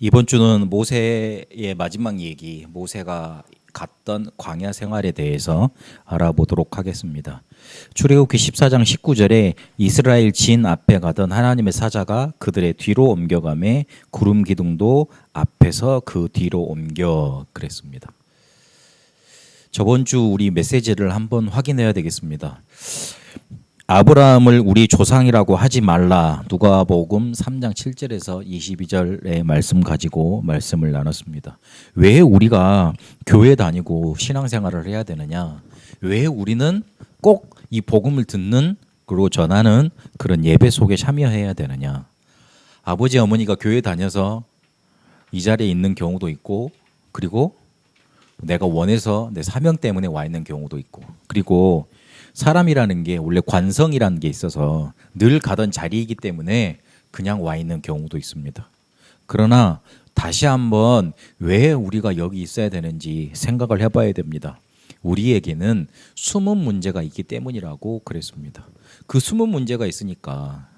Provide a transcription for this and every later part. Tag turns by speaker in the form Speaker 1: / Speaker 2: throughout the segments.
Speaker 1: 이번 주는 모세의 마지막 얘기, 모세가 갔던 광야 생활에 대해서 알아보도록 하겠습니다. 출애굽기 14장 19절에 이스라엘 진 앞에 가던 하나님의 사자가 그들의 뒤로 옮겨가매 구름 기둥도 앞에서 그 뒤로 옮겨 그랬습니다. 저번 주 우리 메시지를 한번 확인해야 되겠습니다. 아브라함을 우리 조상이라고 하지 말라. 누가복음 3장 7절에서 22절의 말씀 가지고 말씀을 나눴습니다. 왜 우리가 교회 다니고 신앙생활을 해야 되느냐? 왜 우리는 꼭 이 복음을 듣는 그리고 전하는 그런 예배 속에 참여해야 되느냐? 아버지 어머니가 교회 다녀서 이 자리에 있는 경우도 있고, 그리고 내가 원해서 내 사명 때문에 와 있는 경우도 있고, 그리고 사람이라는 게 원래 관성이라는 게 있어서 늘 가던 자리이기 때문에 그냥 와 있는 경우도 있습니다. 그러나 다시 한번 왜 우리가 여기 있어야 되는지 생각을 해봐야 됩니다. 우리에게는 숨은 문제가 있기 때문이라고 그랬습니다. 그 숨은 문제가 있으니까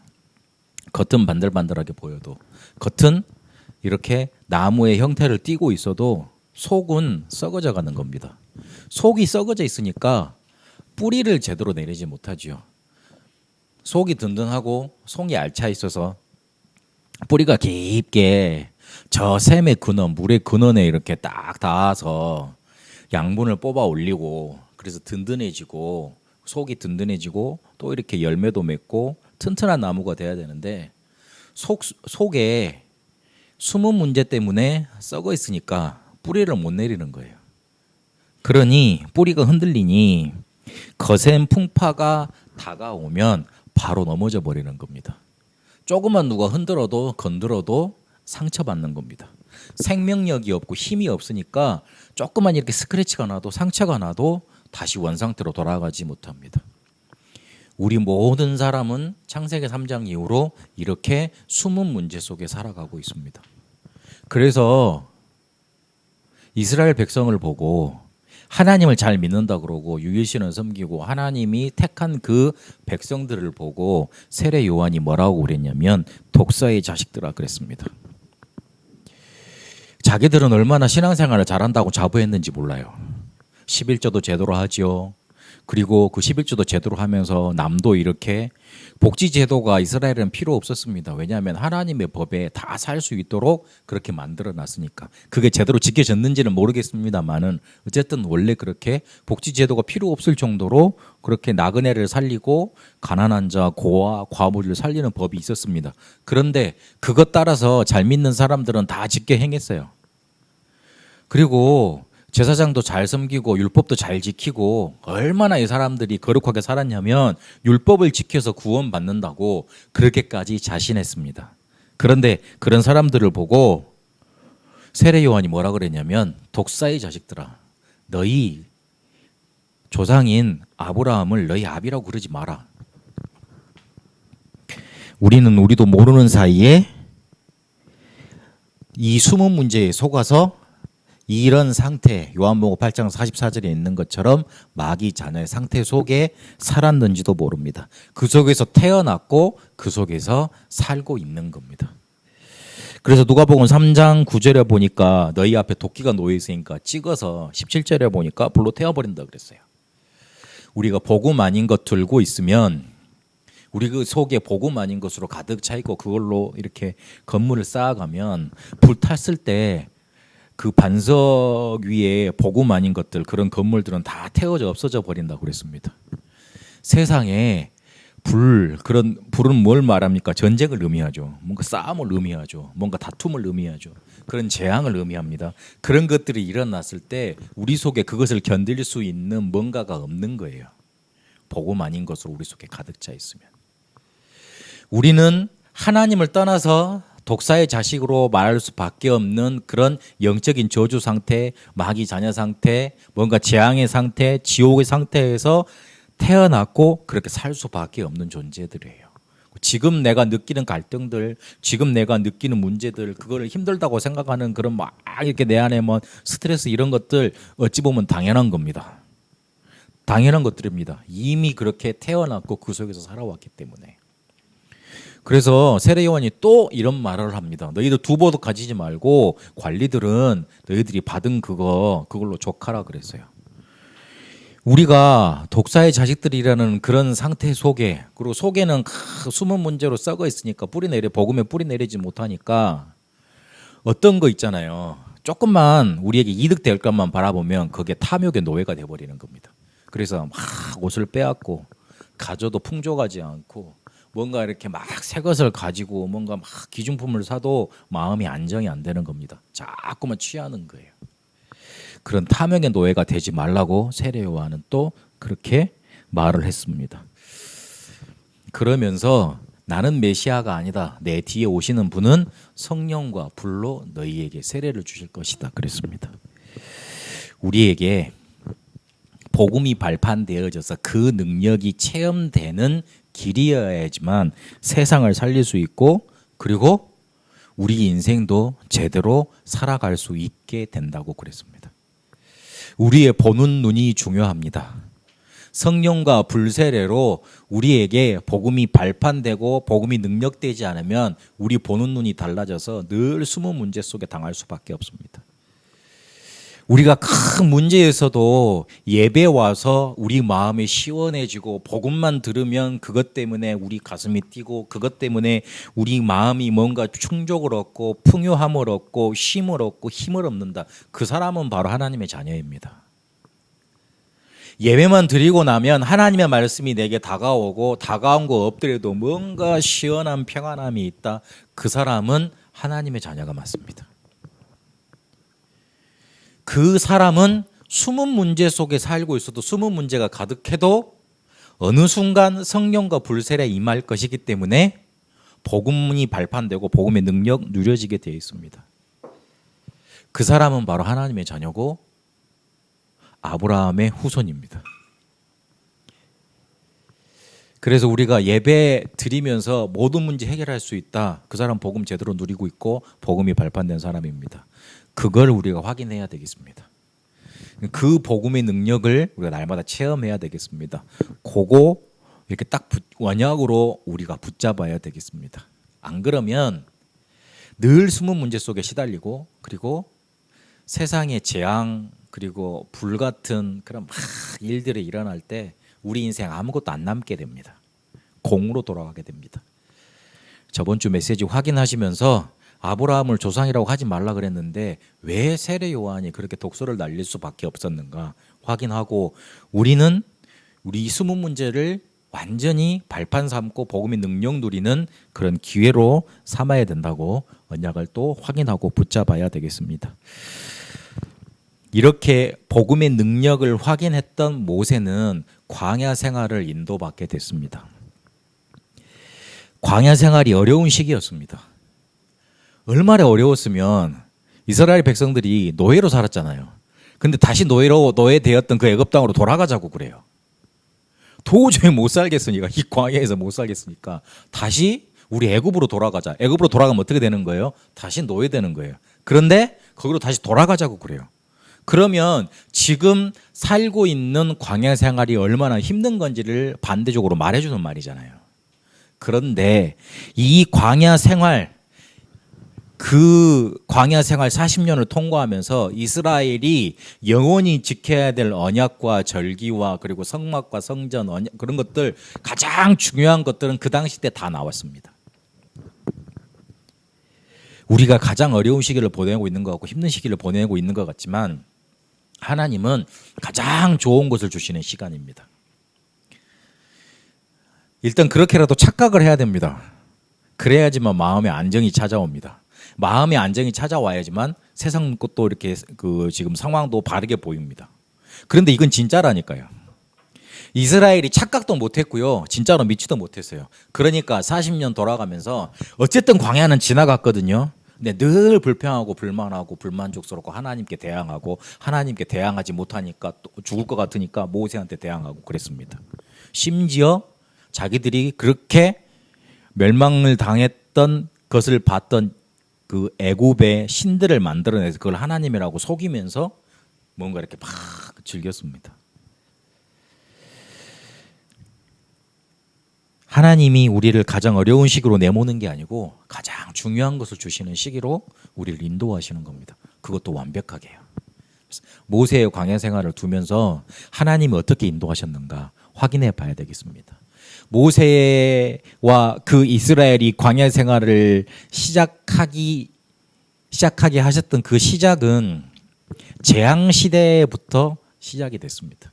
Speaker 1: 겉은 반들반들하게 보여도, 겉은 이렇게 나무의 형태를 띠고 있어도 속은 썩어져 가는 겁니다. 속이 썩어져 있으니까 뿌리를 제대로 내리지 못하지요. 속이 든든하고 속이 알차 있어서 뿌리가 깊게 저 샘의 근원, 물의 근원에 이렇게 딱 닿아서 양분을 뽑아 올리고, 그래서 든든해지고 속이 든든해지고 또 이렇게 열매도 맺고 튼튼한 나무가 돼야 되는데, 속에 숨은 문제 때문에 썩어 있으니까 뿌리를 못 내리는 거예요. 그러니 뿌리가 흔들리니 거센 풍파가 다가오면 바로 넘어져 버리는 겁니다. 조금만 누가 흔들어도 건드려도 상처받는 겁니다. 생명력이 없고 힘이 없으니까 조금만 이렇게 스크래치가 나도, 상처가 나도 다시 원상태로 돌아가지 못합니다. 우리 모든 사람은 창세기 3장 이후로 이렇게 숨은 문제 속에 살아가고 있습니다. 그래서 이스라엘 백성을 보고 하나님을 잘 믿는다 그러고 유일신을 섬기고 하나님이 택한 그 백성들을 보고 세례 요한이 뭐라고 그랬냐면 독사의 자식들아 그랬습니다. 자기들은 얼마나 신앙생활을 잘한다고 자부했는지 몰라요. 11조도 제대로 하지요. 그리고 그 11조도 제대로 하면서 남도 이렇게, 복지제도가 이스라엘은 필요 없었습니다. 왜냐하면 하나님의 법에 다 살 수 있도록 그렇게 만들어 놨으니까. 그게 제대로 지켜졌는지는 모르겠습니다만은 어쨌든 원래 그렇게 복지제도가 필요 없을 정도로 그렇게 나그네를 살리고 가난한 자, 고아, 과부를 살리는 법이 있었습니다. 그런데 그것 따라서 잘 믿는 사람들은 다 지켜 행했어요. 그리고 제사장도 잘 섬기고 율법도 잘 지키고, 얼마나 이 사람들이 거룩하게 살았냐면 율법을 지켜서 구원받는다고 그렇게까지 자신했습니다. 그런데 그런 사람들을 보고 세례 요한이 뭐라 그랬냐면 독사의 자식들아, 너희 조상인 아브라함을 너희 아비라고 그러지 마라. 우리도 모르는 사이에 이 숨은 문제에 속아서 이런 상태, 요한복음 8장 44절에 있는 것처럼 마귀 자녀의 상태 속에 살았는지도 모릅니다. 그 속에서 태어났고 그 속에서 살고 있는 겁니다. 그래서 누가복음 3장 9절에 보니까 너희 앞에 도끼가 놓여 있으니까 찍어서 17절에 보니까 불로 태워버린다 그랬어요. 우리가 복음 아닌 것 들고 있으면, 우리 그 속에 복음 아닌 것으로 가득 차 있고 그걸로 이렇게 건물을 쌓아가면 불 탔을 때 그 반석 위에 복음 아닌 것들, 그런 건물들은 다 태워져 없어져 버린다고 그랬습니다. 세상에 그런 불은 뭘 말합니까? 전쟁을 의미하죠. 뭔가 싸움을 의미하죠. 뭔가 다툼을 의미하죠. 그런 재앙을 의미합니다. 그런 것들이 일어났을 때 우리 속에 그것을 견딜 수 있는 뭔가가 없는 거예요. 복음 아닌 것으로 우리 속에 가득 차 있으면. 우리는 하나님을 떠나서 독사의 자식으로 말할 수밖에 없는 그런 영적인 저주 상태, 마귀 자녀 상태, 뭔가 재앙의 상태, 지옥의 상태에서 태어났고 그렇게 살 수밖에 없는 존재들이에요. 지금 내가 느끼는 갈등들, 지금 내가 느끼는 문제들, 그거를 힘들다고 생각하는 그런 막 이렇게 내 안에 뭐 스트레스 이런 것들 어찌 보면 당연한 겁니다. 당연한 것들입니다. 이미 그렇게 태어났고 그 속에서 살아왔기 때문에. 그래서 세례 요한이 또 이런 말을 합니다. 너희들 두보도 가지지 말고 관리들은 너희들이 받은 그걸로 족하라 그랬어요. 우리가 독사의 자식들이라는 그런 상태 속에, 그리고 속에는 숨은 문제로 썩어 있으니까 복음에 뿌리 내리지 못하니까 어떤 거 있잖아요. 조금만 우리에게 이득될 것만 바라보면 그게 탐욕의 노예가 돼버리는 겁니다. 그래서 막 옷을 빼앗고 가져도 풍족하지 않고 뭔가 이렇게 막 새 것을 가지고 뭔가 막 기중품을 사도 마음이 안정이 안 되는 겁니다. 자꾸만 취하는 거예요. 그런 탐욕의 노예가 되지 말라고 세례 요한은 또 그렇게 말을 했습니다. 그러면서 나는 메시아가 아니다. 내 뒤에 오시는 분은 성령과 불로 너희에게 세례를 주실 것이다. 그랬습니다. 우리에게 복음이 발판되어져서 그 능력이 체험되는 길이어야지만 세상을 살릴 수 있고, 그리고 우리 인생도 제대로 살아갈 수 있게 된다고 그랬습니다. 우리의 보는 눈이 중요합니다. 성령과 불세례로 우리에게 복음이 발판되고 복음이 능력되지 않으면 우리 보는 눈이 달라져서 늘 숨은 문제 속에 당할 수밖에 없습니다. 우리가 큰 문제에서도 예배 와서 우리 마음이 시원해지고 복음만 들으면 그것 때문에 우리 가슴이 뛰고 그것 때문에 우리 마음이 뭔가 충족을 얻고 풍요함을 얻고 쉼을 얻고 힘을 얻는다. 그 사람은 바로 하나님의 자녀입니다. 예배만 드리고 나면 하나님의 말씀이 내게 다가오고 다가온 거 없더라도 뭔가 시원한 평안함이 있다. 그 사람은 하나님의 자녀가 맞습니다. 그 사람은 숨은 문제 속에 살고 있어도 숨은 문제가 가득해도 어느 순간 성령과 불세례에 임할 것이기 때문에 복음이 발판되고 복음의 능력 누려지게 되어 있습니다. 그 사람은 바로 하나님의 자녀고 아브라함의 후손입니다. 그래서 우리가 예배 드리면서 모든 문제 해결할 수 있다. 그 사람 복음 제대로 누리고 있고 복음이 발판된 사람입니다. 그걸 우리가 확인해야 되겠습니다. 그 복음의 능력을 우리가 날마다 체험해야 되겠습니다. 그거 이렇게 딱 원약으로 우리가 붙잡아야 되겠습니다. 안 그러면 늘 숨은 문제 속에 시달리고, 그리고 세상의 재앙 그리고 불같은 그런 막 일들이 일어날 때 우리 인생 아무것도 안 남게 됩니다. 공으로 돌아가게 됩니다. 저번 주 메시지 확인하시면서 아브라함을 조상이라고 하지 말라 그랬는데 왜 세례 요한이 그렇게 독소를 날릴 수밖에 없었는가 확인하고, 우리는 우리 숨은 문제를 완전히 발판 삼고 복음의 능력 누리는 그런 기회로 삼아야 된다고 언약을 또 확인하고 붙잡아야 되겠습니다. 이렇게 복음의 능력을 확인했던 모세는 광야 생활을 인도받게 됐습니다. 광야 생활이 어려운 시기였습니다. 얼마나 어려웠으면 이스라엘 백성들이 노예로 살았잖아요. 근데 다시 노예되었던 그 애굽 땅으로 돌아가자고 그래요. 도저히 못 살겠으니까, 이 광야에서 못 살겠으니까 다시 우리 애굽으로 돌아가자. 애굽으로 돌아가면 어떻게 되는 거예요? 다시 노예되는 거예요. 그런데 거기로 다시 돌아가자고 그래요. 그러면 지금 살고 있는 광야 생활이 얼마나 힘든 건지를 반대적으로 말해주는 말이잖아요. 그런데 이 광야 생활, 그 광야 생활 40년을 통과하면서 이스라엘이 영원히 지켜야 될 언약과 절기와 그리고 성막과 성전 언약, 그런 것들, 가장 중요한 것들은 그 당시 때 다 나왔습니다. 우리가 가장 어려운 시기를 보내고 있는 것 같고 힘든 시기를 보내고 있는 것 같지만 하나님은 가장 좋은 것을 주시는 시간입니다. 일단 그렇게라도 착각을 해야 됩니다. 그래야지만 마음의 안정이 찾아옵니다. 마음의 안정이 찾아와야지만 세상 것도 이렇게 지금 상황도 바르게 보입니다. 그런데 이건 진짜라니까요. 이스라엘이 착각도 못했고요, 진짜로 믿지도 못했어요. 그러니까 40년 돌아가면서 어쨌든 광야는 지나갔거든요. 근데 늘 불평하고 불만하고 불만족스럽고 하나님께 대항하고, 하나님께 대항하지 못하니까 또 죽을 것 같으니까 모세한테 대항하고 그랬습니다. 심지어 자기들이 그렇게 멸망을 당했던 것을 봤던 그 애굽의 신들을 만들어내서 그걸 하나님이라고 속이면서 뭔가 이렇게 막 즐겼습니다. 하나님이 우리를 가장 어려운 시기로 내모는 게 아니고 가장 중요한 것을 주시는 시기로 우리를 인도하시는 겁니다. 그것도 완벽하게요. 모세의 광야 생활을 두면서 하나님이 어떻게 인도하셨는가 확인해 봐야 되겠습니다. 모세와 그 이스라엘이 광야 생활을 시작하게 하셨던 그 시작은 재앙 시대부터 시작이 됐습니다.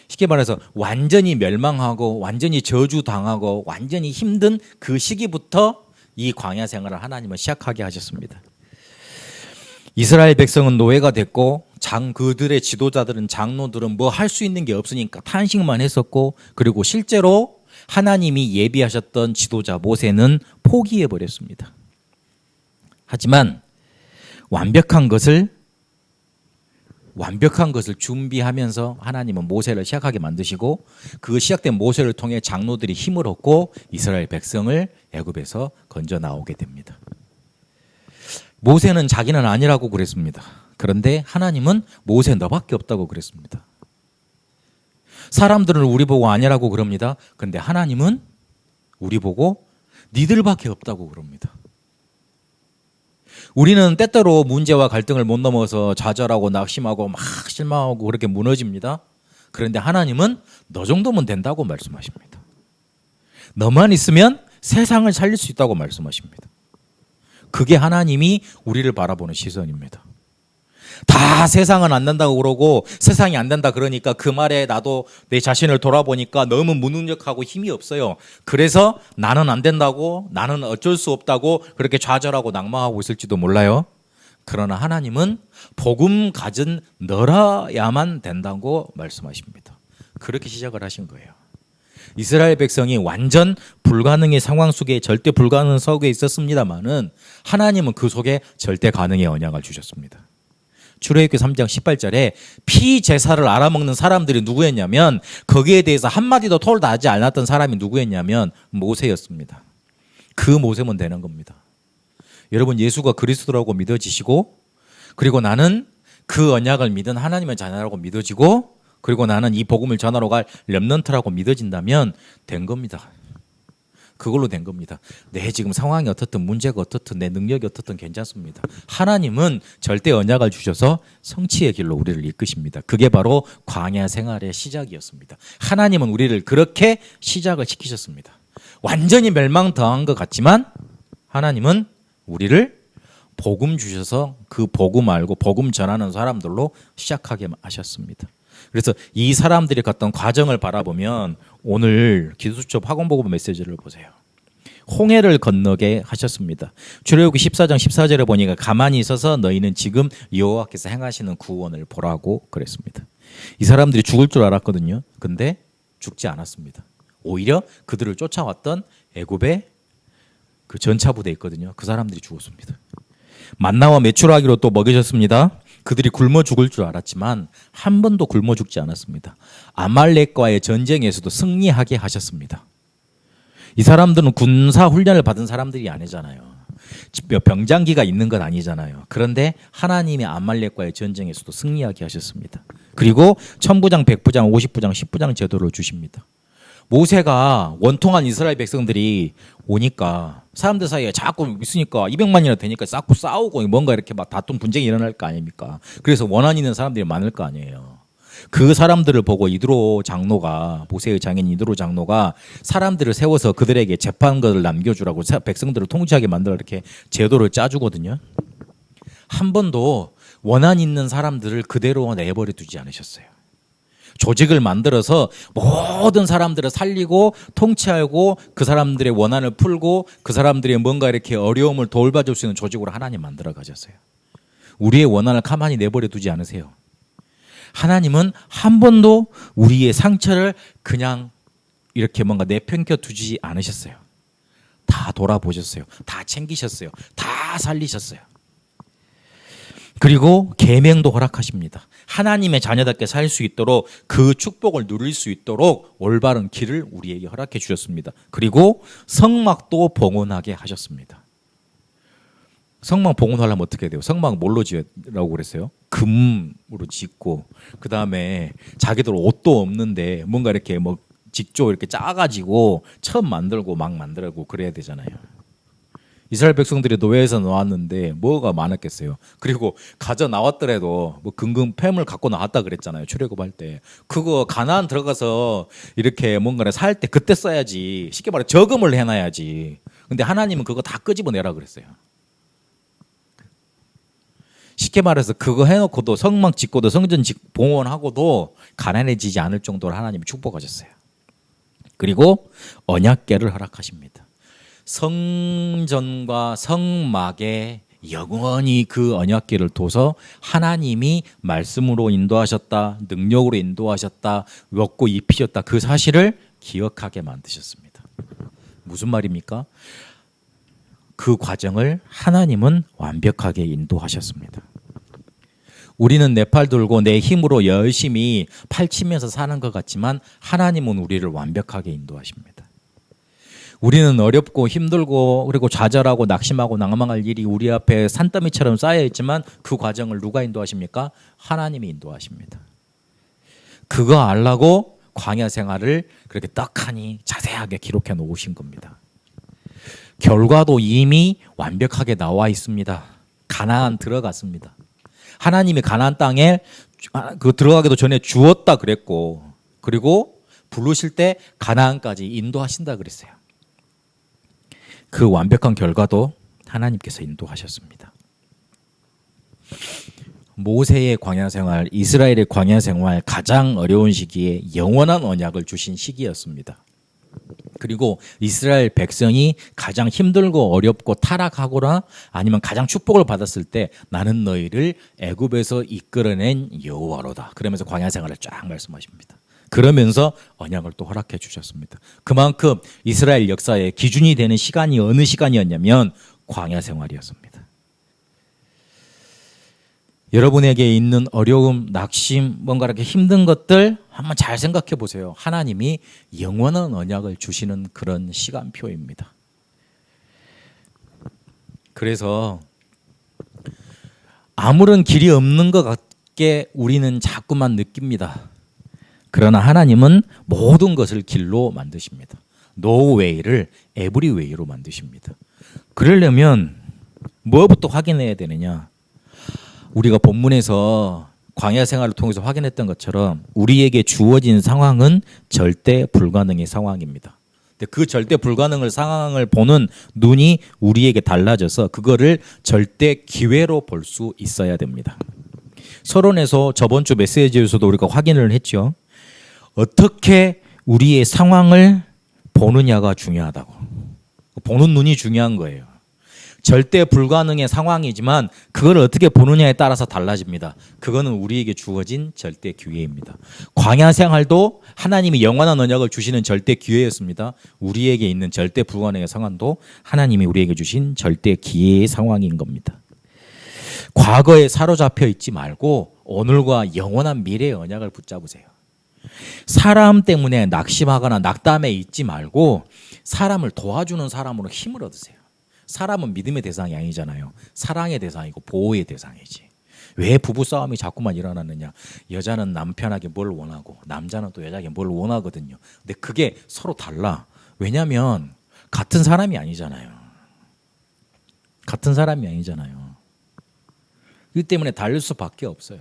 Speaker 1: 쉽게 말해서 완전히 멸망하고 완전히 저주당하고 완전히 힘든 그 시기부터 이 광야 생활을 하나님은 시작하게 하셨습니다. 이스라엘 백성은 노예가 됐고 그들의 지도자들은 장로들은 뭐 할 수 있는 게 없으니까 탄식만 했었고, 그리고 실제로 하나님이 예비하셨던 지도자 모세는 포기해 버렸습니다. 하지만 완벽한 것을 준비하면서 하나님은 모세를 시작하게 만드시고, 그 시작된 모세를 통해 장로들이 힘을 얻고 이스라엘 백성을 애굽에서 건져 나오게 됩니다. 모세는 자기는 아니라고 그랬습니다. 그런데 하나님은 모세 너밖에 없다고 그랬습니다. 사람들은 우리 보고 아니라고 그럽니다. 그런데 하나님은 우리 보고 니들밖에 없다고 그럽니다. 우리는 때때로 문제와 갈등을 못 넘어서 좌절하고 낙심하고 막 실망하고 그렇게 무너집니다. 그런데 하나님은 너 정도면 된다고 말씀하십니다. 너만 있으면 세상을 살릴 수 있다고 말씀하십니다. 그게 하나님이 우리를 바라보는 시선입니다. 다 세상은 안 된다고 그러고 세상이 안 된다 그러니까 그 말에 나도 내 자신을 돌아보니까 너무 무능력하고 힘이 없어요. 그래서 나는 안 된다고, 나는 어쩔 수 없다고 그렇게 좌절하고 낙망하고 있을지도 몰라요. 그러나 하나님은 복음 가진 너라야만 된다고 말씀하십니다. 그렇게 시작을 하신 거예요. 이스라엘 백성이 완전 불가능의 상황 속에, 절대 불가능 속에 있었습니다만은 하나님은 그 속에 절대 가능의 언약을 주셨습니다. 출애굽기 3장 18절에 피 제사를 알아먹는 사람들이 누구였냐면, 거기에 대해서 한마디도 토를 다하지 않았던 사람이 누구였냐면 모세였습니다. 그 모세면 되는 겁니다. 여러분, 예수가 그리스도라고 믿어지시고, 그리고 나는 그 언약을 믿은 하나님의 자녀라고 믿어지고, 그리고 나는 이 복음을 전하러 갈 렘넌트라고 믿어진다면 된 겁니다. 그걸로 된 겁니다. 내 지금 상황이 어떻든 문제가 어떻든 내 능력이 어떻든 괜찮습니다. 하나님은 절대 언약을 주셔서 성취의 길로 우리를 이끄십니다. 그게 바로 광야 생활의 시작이었습니다. 하나님은 우리를 그렇게 시작을 시키셨습니다. 완전히 멸망당한 것 같지만 하나님은 우리를 복음 주셔서 그 복음 알고 복음 전하는 사람들로 시작하게 하셨습니다. 그래서 이 사람들이 갔던 과정을 바라보면 오늘 기도수첩 학원복음 메시지를 보세요. 홍해를 건너게 하셨습니다. 출애굽기 14장 14절에 보니까 가만히 있어서 너희는 지금 여호와께서 행하시는 구원을 보라고 그랬습니다. 이 사람들이 죽을 줄 알았거든요. 근데 죽지 않았습니다. 오히려 그들을 쫓아왔던 애굽의 그 전차부대 있거든요. 그 사람들이 죽었습니다. 만나와 메추라기로 또 먹이셨습니다. 그들이 굶어 죽을 줄 알았지만 한 번도 굶어 죽지 않았습니다. 아말렉과의 전쟁에서도 승리하게 하셨습니다. 이 사람들은 군사 훈련을 받은 사람들이 아니잖아요. 병장기가 있는 건 아니잖아요. 그런데 하나님이 아말렉과의 전쟁에서도 승리하게 하셨습니다. 그리고 천부장, 백부장, 50부장, 10부장 제도를 주십니다. 모세가 원통한 이스라엘 백성들이 오니까 사람들 사이에 자꾸 있으니까 200만이나 되니까 자꾸 싸우고 뭔가 이렇게 막 다툼 분쟁이 일어날 거 아닙니까? 그래서 원한 있는 사람들이 많을 거 아니에요. 그 사람들을 보고 이드로 장로가, 모세의 장인 이드로 장로가 사람들을 세워서 그들에게 재판관을 남겨주라고 백성들을 통치하게 만들어 이렇게 제도를 짜주거든요. 한 번도 원한 있는 사람들을 그대로 내버려 두지 않으셨어요. 조직을 만들어서 모든 사람들을 살리고 통치하고 그 사람들의 원한을 풀고 그 사람들의 뭔가 이렇게 어려움을 돌봐줄 수 있는 조직으로 하나님 만들어 가셨어요. 우리의 원한을 가만히 내버려 두지 않으세요. 하나님은 한 번도 우리의 상처를 그냥 이렇게 뭔가 내팽겨 두지 않으셨어요. 다 돌아보셨어요. 다 챙기셨어요. 다 살리셨어요. 그리고 계명도 허락하십니다. 하나님의 자녀답게 살 수 있도록 그 축복을 누릴 수 있도록 올바른 길을 우리에게 허락해 주셨습니다. 그리고 성막도 봉헌하게 하셨습니다. 성막 봉헌하려면 어떻게 돼요? 성막 뭘로 지으라고 그랬어요? 금으로 짓고, 그 다음에 자기들 옷도 없는데 뭔가 이렇게 뭐 직조 이렇게 짜가지고 처음 만들고 막 만들고 그래야 되잖아요. 이스라엘 백성들이 노예에서 나왔는데 뭐가 많았겠어요. 그리고 가져 나왔더라도 뭐 금금 폐물 갖고 나왔다 그랬잖아요. 출애굽할 때. 그거 가나안 들어가서 이렇게 뭔가를 살 때 그때 써야지. 쉽게 말해 저금을 해놔야지. 근데 하나님은 그거 다 끄집어내라 그랬어요. 쉽게 말해서 그거 해놓고도 성막 짓고도 성전 봉헌하고도 가난해지지 않을 정도로 하나님이 축복하셨어요. 그리고 언약궤를 허락하십니다. 성전과 성막에 영원히 그 언약궤를 둬서 하나님이 말씀으로 인도하셨다, 능력으로 인도하셨다, 먹고 입히셨다 그 사실을 기억하게 만드셨습니다. 무슨 말입니까? 그 과정을 하나님은 완벽하게 인도하셨습니다. 우리는 내 팔 들고 내 힘으로 열심히 팔치면서 사는 것 같지만 하나님은 우리를 완벽하게 인도하십니다. 우리는 어렵고 힘들고 그리고 좌절하고 낙심하고 낭망할 일이 우리 앞에 산더미처럼 쌓여 있지만 그 과정을 누가 인도하십니까? 하나님이 인도하십니다. 그거 알라고 광야 생활을 그렇게 떡하니 자세하게 기록해 놓으신 겁니다. 결과도 이미 완벽하게 나와 있습니다. 가나안 들어갔습니다. 하나님이 가나안 땅에 그 들어가기도 전에 주었다 그랬고 그리고 부르실 때 가나안까지 인도하신다 그랬어요. 그 완벽한 결과도 하나님께서 인도하셨습니다. 모세의 광야 생활, 이스라엘의 광야 생활 가장 어려운 시기에 영원한 언약을 주신 시기였습니다. 그리고 이스라엘 백성이 가장 힘들고 어렵고 타락하거나 아니면 가장 축복을 받았을 때 나는 너희를 애굽에서 이끌어낸 여호와로다. 그러면서 광야 생활을 쫙 말씀하십니다. 그러면서 언약을 또 허락해 주셨습니다. 그만큼 이스라엘 역사의 기준이 되는 시간이 어느 시간이었냐면 광야 생활이었습니다. 여러분에게 있는 어려움, 낙심, 뭔가 이렇게 힘든 것들 한번 잘 생각해 보세요. 하나님이 영원한 언약을 주시는 그런 시간표입니다. 그래서 아무런 길이 없는 것 같게 우리는 자꾸만 느낍니다. 그러나 하나님은 모든 것을 길로 만드십니다. No way를 every way로 만드십니다. 그러려면 뭐부터 확인해야 되느냐? 우리가 본문에서 광야 생활을 통해서 확인했던 것처럼 우리에게 주어진 상황은 절대 불가능의 상황입니다. 근데 그 절대 불가능의 상황을 보는 눈이 우리에게 달라져서 그거를 절대 기회로 볼 수 있어야 됩니다. 서론에서 저번 주 메시지에서도 우리가 확인을 했죠. 어떻게 우리의 상황을 보느냐가 중요하다고. 보는 눈이 중요한 거예요. 절대 불가능의 상황이지만 그걸 어떻게 보느냐에 따라서 달라집니다. 그거는 우리에게 주어진 절대 기회입니다. 광야 생활도 하나님이 영원한 언약을 주시는 절대 기회였습니다. 우리에게 있는 절대 불가능의 상황도 하나님이 우리에게 주신 절대 기회의 상황인 겁니다. 과거에 사로잡혀 있지 말고 오늘과 영원한 미래의 언약을 붙잡으세요. 사람 때문에 낙심하거나 낙담해 있지 말고 사람을 도와주는 사람으로 힘을 얻으세요. 사람은 믿음의 대상이 아니잖아요. 사랑의 대상이고 보호의 대상이지. 왜 부부싸움이 자꾸만 일어나느냐. 여자는 남편에게 뭘 원하고 남자는 또 여자에게 뭘 원하거든요. 근데 그게 서로 달라. 왜냐하면 같은 사람이 아니잖아요. 같은 사람이 아니잖아요. 그렇기 때문에 다를 수밖에 없어요.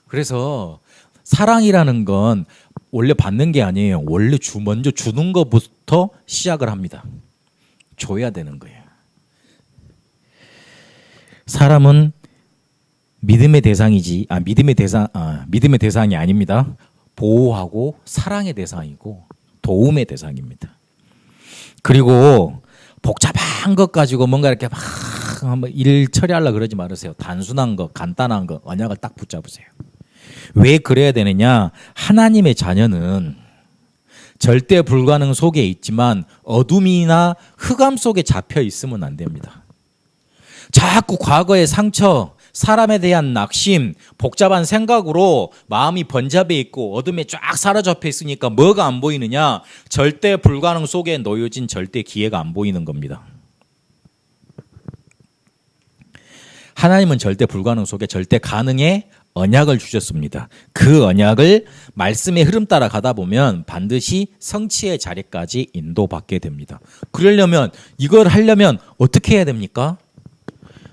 Speaker 1: 그래서 사랑이라는 건 원래 받는 게 아니에요. 원래 먼저 주는 것부터 시작을 합니다. 줘야 되는 거예요. 사람은 믿음의 대상이지, 믿음의 대상이 아닙니다. 보호하고 사랑의 대상이고 도움의 대상입니다. 그리고 복잡한 것 가지고 뭔가 이렇게 막 한번 일 처리하려고 그러지 말으세요. 단순한 것, 간단한 것, 언약을 딱 붙잡으세요. 왜 그래야 되느냐? 하나님의 자녀는 절대 불가능 속에 있지만 어둠이나 흑암 속에 잡혀 있으면 안 됩니다. 자꾸 과거의 상처, 사람에 대한 낙심, 복잡한 생각으로 마음이 번잡해 있고 어둠에 쫙 사로잡혀 있으니까 뭐가 안 보이느냐? 절대 불가능 속에 놓여진 절대 기회가 안 보이는 겁니다. 하나님은 절대 불가능 속에 절대 가능의 언약을 주셨습니다. 그 언약을 말씀의 흐름 따라 가다 보면 반드시 성취의 자리까지 인도받게 됩니다. 그러려면 이걸 하려면 어떻게 해야 됩니까?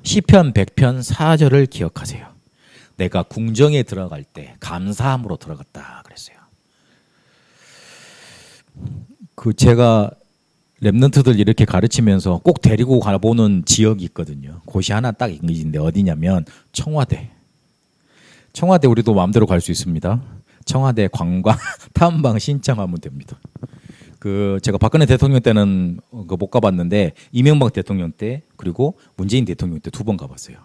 Speaker 1: 시편 100편 4절을 기억하세요. 내가 궁정에 들어갈 때 감사함으로 들어갔다 그랬어요. 제가 랩런트들 이렇게 가르치면서 꼭 데리고 가보는 지역이 있거든요. 곳이 하나 딱 있는데 어디냐면 청와대. 청와대 우리도 마음대로 갈 수 있습니다. 청와대 관광 탐방 신청하면 됩니다. 제가 박근혜 대통령 때는 못 가봤는데 이명박 대통령 때 그리고 문재인 대통령 때 2번 가봤어요.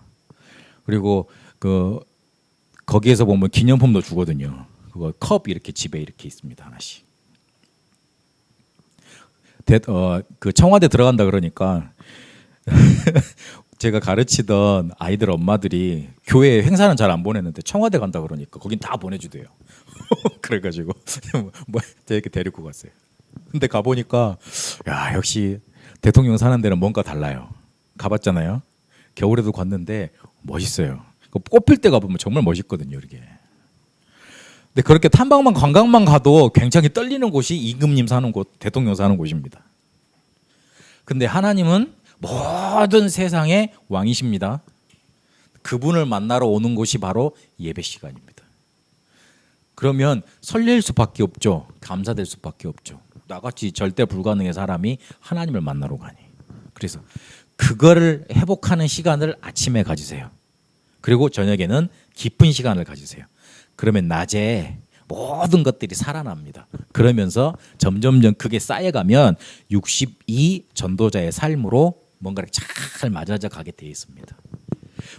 Speaker 1: 그리고 거기에서 보면 기념품도 주거든요. 그거 컵 이렇게 집에 이렇게 있습니다. 하나씩. 청와대 들어간다 그러니까 제가 가르치던 아이들 엄마들이 교회 행사는 잘 안 보냈는데 청와대 간다 그러니까 거긴 다 보내주대요. 그래가지고 이렇게 데리고 갔어요. 근데 가보니까 야 역시 대통령 사는 데는 뭔가 달라요. 가봤잖아요. 겨울에도 갔는데 멋있어요. 꽃필 때 가보면 정말 멋있거든요. 이렇게. 근데 그렇게 탐방만 관광만 가도 굉장히 떨리는 곳이 임금님 사는 곳, 대통령 사는 곳입니다. 근데 하나님은 모든 세상의 왕이십니다. 그분을 만나러 오는 곳이 바로 예배 시간입니다. 그러면 설렐 수밖에 없죠. 감사될 수밖에 없죠. 나같이 절대 불가능의 사람이 하나님을 만나러 가니. 그래서 그거를 회복하는 시간을 아침에 가지세요. 그리고 저녁에는 깊은 시간을 가지세요. 그러면 낮에 모든 것들이 살아납니다. 그러면서 점점점 그게 쌓여가면 62 전도자의 삶으로 뭔가를 잘 맞아져 가게 되어 있습니다.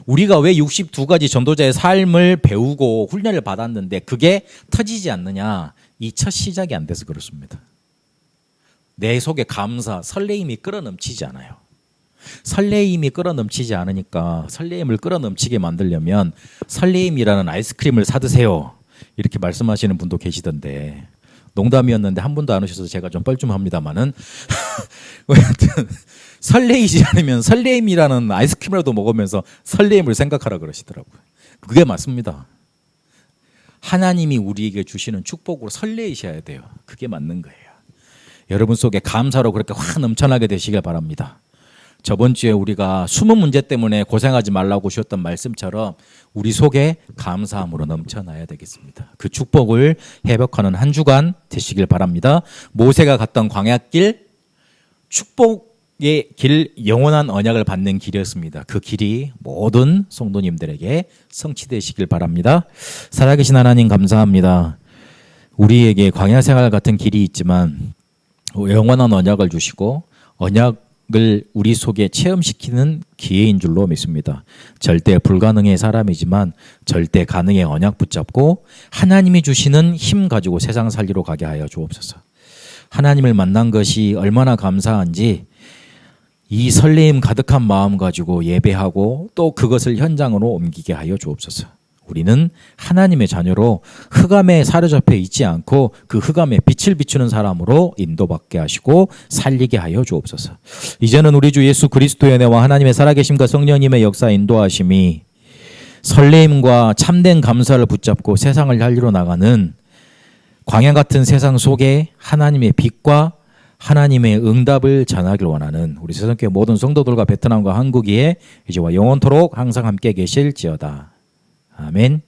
Speaker 1: 우리가 왜 62가지 전도자의 삶을 배우고 훈련을 받았는데 그게 터지지 않느냐? 이 첫 시작이 안 돼서 그렇습니다. 내 속에 감사, 설레임이 끌어넘치지 않아요. 설레임이 끌어넘치지 않으니까 설레임을 끌어넘치게 만들려면 설레임이라는 아이스크림을 사드세요. 이렇게 말씀하시는 분도 계시던데 농담이었는데 한 분도 안 오셔서 제가 좀 뻘쭘합니다만은 설레이지 않으면 설레임이라는 아이스크림이라도 먹으면서 설레임을 생각하라 그러시더라고요. 그게 맞습니다. 하나님이 우리에게 주시는 축복으로 설레이셔야 돼요. 그게 맞는 거예요. 여러분 속에 감사로 그렇게 확 넘쳐나게 되시길 바랍니다. 저번 주에 우리가 숨은 문제 때문에 고생하지 말라고 주셨던 말씀처럼 우리 속에 감사함으로 넘쳐나야 되겠습니다. 그 축복을 회복하는 한 주간 되시길 바랍니다. 모세가 갔던 광야길, 축복의 길, 영원한 언약을 받는 길이었습니다. 그 길이 모든 성도님들에게 성취되시길 바랍니다. 살아계신 하나님 감사합니다. 우리에게 광야 생활 같은 길이 있지만 영원한 언약을 주시고 언약을 우리 속에 체험시키는 기회인 줄로 믿습니다. 절대 불가능의 사람이지만 절대 가능의 언약 붙잡고 하나님이 주시는 힘 가지고 세상 살리러 가게 하여 주옵소서. 하나님을 만난 것이 얼마나 감사한지 이 설레임 가득한 마음 가지고 예배하고 또 그것을 현장으로 옮기게 하여 주옵소서. 우리는 하나님의 자녀로 흑암에 사로잡혀 있지 않고 그 흑암에 빛을 비추는 사람으로 인도받게 하시고 살리게 하여 주옵소서. 이제는 우리 주 예수 그리스도의 은혜와 하나님의 살아계심과 성령님의 역사 인도하심이 설레임과 참된 감사를 붙잡고 세상을 살리러 나가는 광야 같은 세상 속에 하나님의 빛과 하나님의 응답을 전하길 원하는 우리 세상교회 모든 성도들과 베트남과 한국에 이제와 영원토록 항상 함께 계실지어다. 아멘.